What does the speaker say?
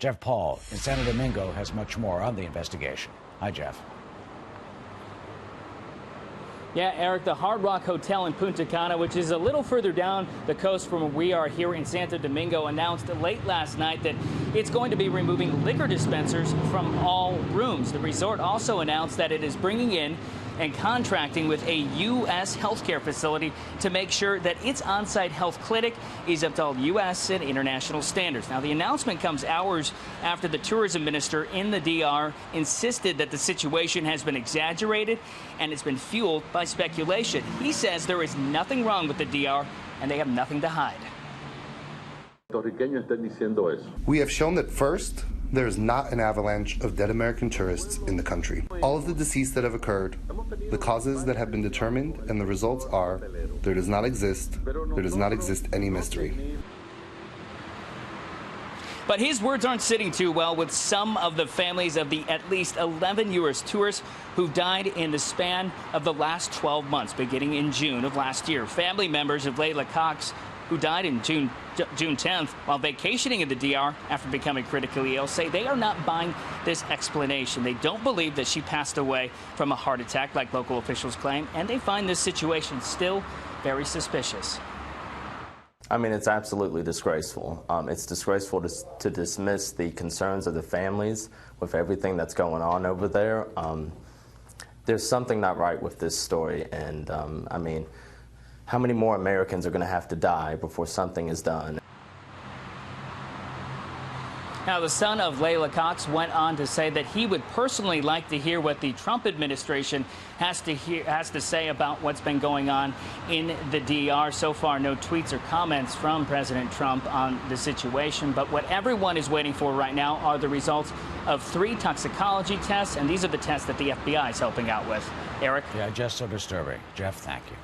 Jeff Paul in Santo Domingo has much more on the investigation. Hi, Jeff. Yeah, Eric, the Hard Rock Hotel in Punta Cana, which is a little further down the coast from where we are here in Santo Domingo, announced late last night that it's going to be removing liquor dispensers from all rooms. The resort also announced that it is bringing in and contracting with a U.S. healthcare facility to make sure that its on-site health clinic is up to all U.S. and international standards. Now, the announcement comes hours after the tourism minister in the D.R. insisted that the situation has been exaggerated and it's been fueled by speculation. He says there is nothing wrong with the D.R. and they have nothing to hide. We have shown that first, there is not an avalanche of dead American tourists in the country. All of the deceased that have occurred, the causes that have been determined, and the results are there does not exist any mystery. But his words aren't sitting too well with some of the families of the at least 11 U.S. tourists who died in the span of the last 12 months, beginning in June of last year. Family members of Layla Cox, who died in June 10th while vacationing in the D.R. after becoming critically ill, say they are not buying this explanation. They don't believe that she passed away from a heart attack like local officials claim, and they find this situation still very suspicious. I mean, it's absolutely disgraceful. It's disgraceful to dismiss the concerns of the families with everything that's going on over there. There's something not right with this story, and I mean, how many more Americans are going to have to die before something is done? Now, the son of Layla Cox went on to say that he would personally like to hear what the Trump administration has to say about what's been going on in the D.R. So far, no tweets or comments from President Trump on the situation. But what everyone is waiting for right now are the results of 3 toxicology tests, and these are the tests that the FBI is helping out with. Eric? Yeah, just so disturbing. Jeff, thank you.